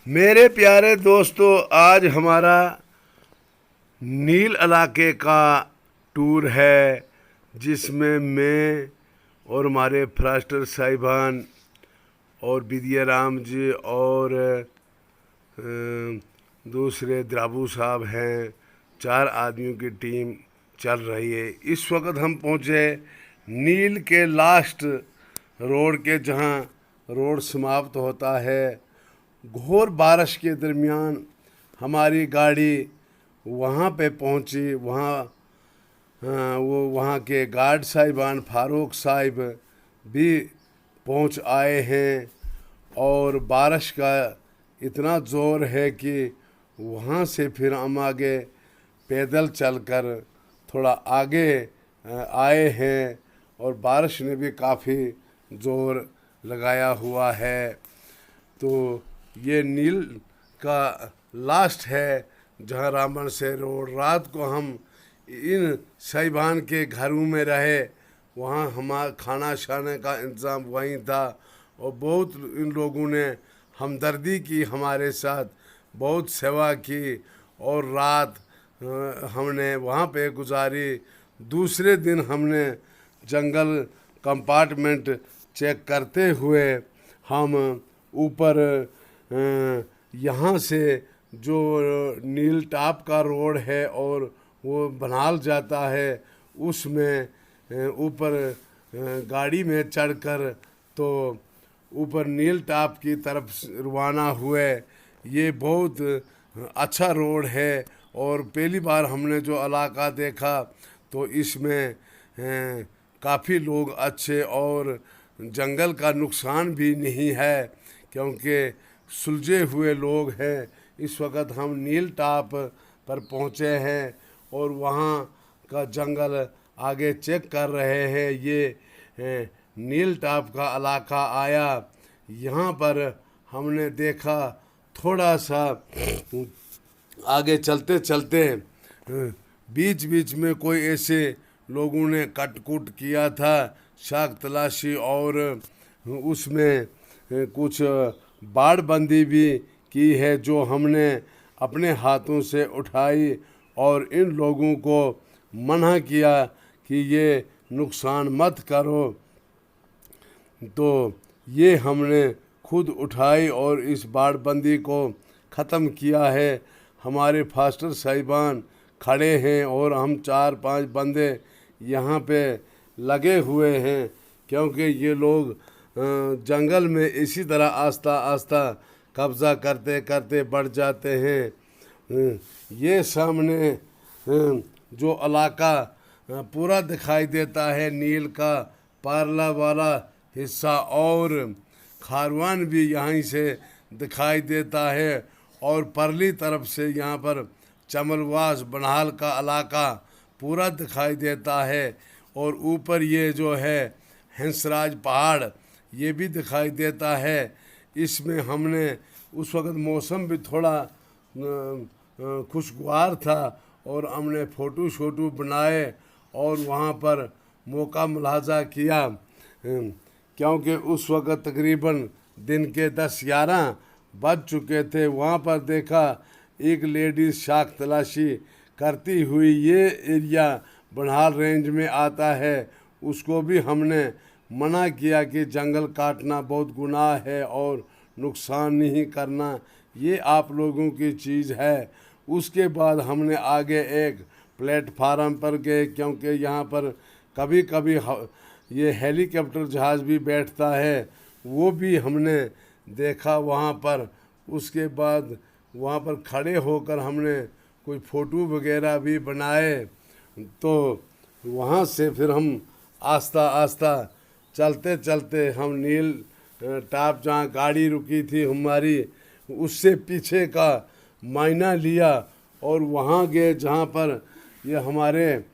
मेरे प्यारे दोस्तों, आज हमारा नील इलाके का टूर है, जिसमें मैं और हमारे फरास्टर साहिबान और विद्या राम जी और दूसरे द्राबू साहब हैं। 4 आदमियों की टीम चल रही है। इस वक्त हम पहुँचे नील के लास्ट रोड के, जहाँ रोड समाप्त होता है। घोर बारिश के दरमियान हमारी गाड़ी वहाँ पे पहुँची। वहाँ के गार्ड साहिबान फारूक साहिब भी पहुँच आए हैं, और बारिश का इतना ज़ोर है कि वहाँ से फिर हम आगे पैदल चलकर थोड़ा आगे आए हैं, और बारिश ने भी काफ़ी ज़ोर लगाया हुआ है। तो ये नील का लास्ट है, जहाँ रामबन से रोड। रात को हम इन साहिबान के घरों में रहे, वहाँ हमारा खाना शाने का इंतज़ाम वहीं था, और बहुत इन लोगों ने हमदर्दी की हमारे साथ, बहुत सेवा की, और रात हमने वहाँ पे गुजारी। दूसरे दिन हमने जंगल कंपार्टमेंट चेक करते हुए हम ऊपर यहाँ से जो नील टॉप का रोड है और वो बनाल जाता है, उसमें ऊपर गाड़ी में चढ़कर तो ऊपर नील टॉप की तरफ रवाना हुए। ये बहुत अच्छा रोड है, और पहली बार हमने जो इलाका देखा तो इसमें काफ़ी लोग अच्छे, और जंगल का नुकसान भी नहीं है, क्योंकि सुलझे हुए लोग हैं। इस वक्त हम नील टॉप पर पहुँचे हैं, और वहाँ का जंगल आगे चेक कर रहे हैं। ये नील टॉप का इलाका आया। यहाँ पर हमने देखा थोड़ा सा आगे चलते चलते बीच बीच में कोई ऐसे लोगों ने कट-कुट किया था, शाख तलाशी, और उसमें कुछ बाड़बंदी भी की है, जो हमने अपने हाथों से उठाई, और इन लोगों को मना किया कि ये नुकसान मत करो। तो ये हमने खुद उठाई और इस बाड़बंदी को ख़त्म किया है। हमारे फास्टर साहिबान खड़े हैं, और हम 4-5 बंदे यहाँ पे लगे हुए हैं, क्योंकि ये लोग जंगल में इसी तरह आस्ता आस्ता कब्ज़ा करते करते बढ़ जाते हैं। ये सामने जो इलाका पूरा दिखाई देता है, नील का पारला वाला हिस्सा, और खारवान भी यहीं से दिखाई देता है, और परली तरफ से यहाँ पर चमलवास बनाल का इलाका पूरा दिखाई देता है, और ऊपर ये जो है हंसराज पहाड़, ये भी दिखाई देता है। इसमें हमने उस वक्त मौसम भी थोड़ा खुशगवार था, और हमने फ़ोटो शोटो बनाए, और वहाँ पर मौका मुलाहजा किया, क्योंकि उस वक्त तकरीबन दिन के 10-11 बज चुके थे। वहाँ पर देखा एक लेडीज़ शाख तलाशी करती हुई, ये एरिया बनहाल रेंज में आता है। उसको भी हमने मना किया कि जंगल काटना बहुत गुनाह है, और नुकसान नहीं करना, ये आप लोगों की चीज़ है। उसके बाद हमने आगे एक प्लेटफार्म पर गए, क्योंकि यहाँ पर कभी कभी ये हेलीकॉप्टर जहाज़ भी बैठता है, वो भी हमने देखा वहाँ पर। उसके बाद वहाँ पर खड़े होकर हमने कोई फ़ोटो वगैरह भी बनाए। तो वहाँ से फिर हम आस्ता आस्ता चलते चलते हम नील टॉप, जहाँ गाड़ी रुकी थी हमारी, उससे पीछे का मायना लिया, और वहाँ गए जहाँ पर ये हमारे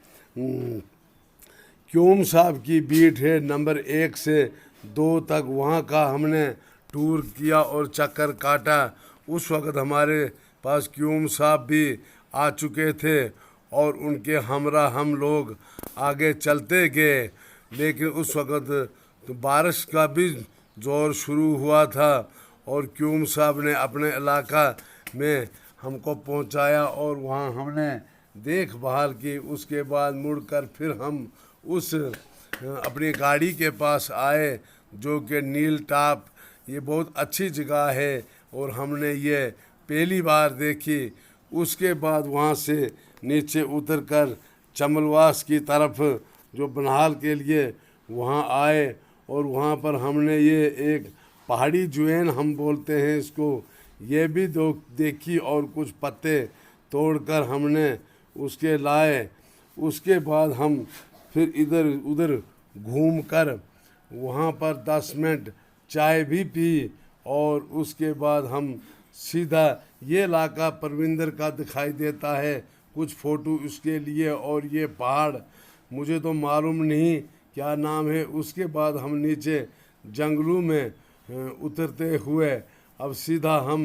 क्यूम साहब की बीट है, नंबर 1 से 2 तक। वहाँ का हमने टूर किया और चक्कर काटा। उस वक्त हमारे पास क्यूम साहब भी आ चुके थे, और उनके हमरा हम लोग आगे चलते गए। लेकिन उस वक्त तो बारिश का भी ज़ोर शुरू हुआ था, और क्यूम साहब ने अपने इलाका में हमको पहुंचाया और वहाँ हमने देखभाल की। उसके बाद मुड़कर फिर हम उस अपनी गाड़ी के पास आए जो कि नील टॉप। ये बहुत अच्छी जगह है और हमने ये पहली बार देखी। उसके बाद वहाँ से नीचे उतरकर चमलवास की तरफ जो बनहाल के लिए वहाँ आए और वहाँ पर हमने ये एक पहाड़ी जुएन हम बोलते हैं इसको, ये भी देखी और कुछ पत्ते तोड़कर हमने उसके लाए। उसके बाद हम फिर इधर उधर घूमकर वहाँ पर 10 मिनट चाय भी पी और उसके बाद हम सीधा ये इलाका परविंदर का दिखाई देता है। कुछ फ़ोटो उसके लिए और ये पहाड़ मुझे तो मालूम नहीं क्या नाम है। उसके बाद हम नीचे जंगलों में उतरते हुए अब सीधा हम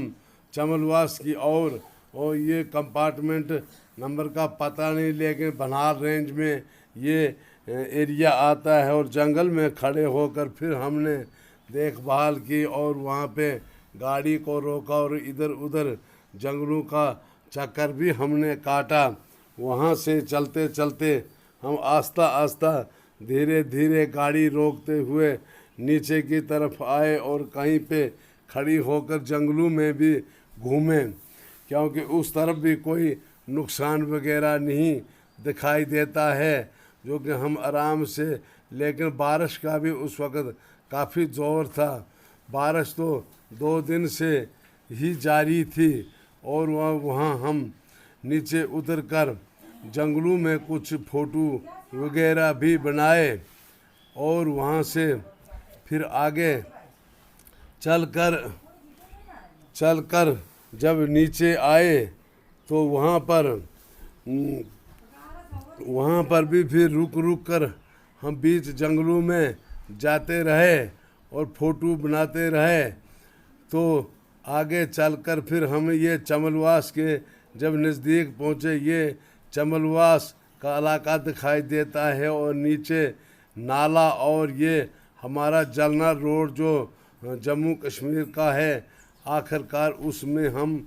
चमलवास की और ये कंपार्टमेंट नंबर का पता नहीं, लेकिन बनहाल रेंज में ये एरिया आता है। और जंगल में खड़े होकर फिर हमने देखभाल की और वहाँ पे गाड़ी को रोका और इधर उधर जंगलों का चक्कर भी हमने काटा। वहाँ से चलते चलते हम आस्ता आस्ता धीरे धीरे गाड़ी रोकते हुए नीचे की तरफ आए और कहीं पे खड़ी होकर जंगलों में भी घूमें, क्योंकि उस तरफ भी कोई नुकसान वगैरह नहीं दिखाई देता है, जो कि हम आराम से। लेकिन बारिश का भी उस वक़्त काफ़ी ज़ोर था। बारिश तो 2 दिन से ही जारी थी और वहाँ हम नीचे उतरकर जंगलों में कुछ फ़ोटो वगैरह भी बनाए और वहाँ से फिर आगे चलकर जब नीचे आए तो वहाँ पर भी फिर रुक कर हम बीच जंगलों में जाते रहे और फ़ोटो बनाते रहे। तो आगे चलकर फिर हम ये चमलवास के जब नज़दीक पहुँचे, ये चमलवास का इलाका दिखाई देता है और नीचे नाला और ये हमारा जलना रोड जो जम्मू कश्मीर का है, आखिरकार उसमें हम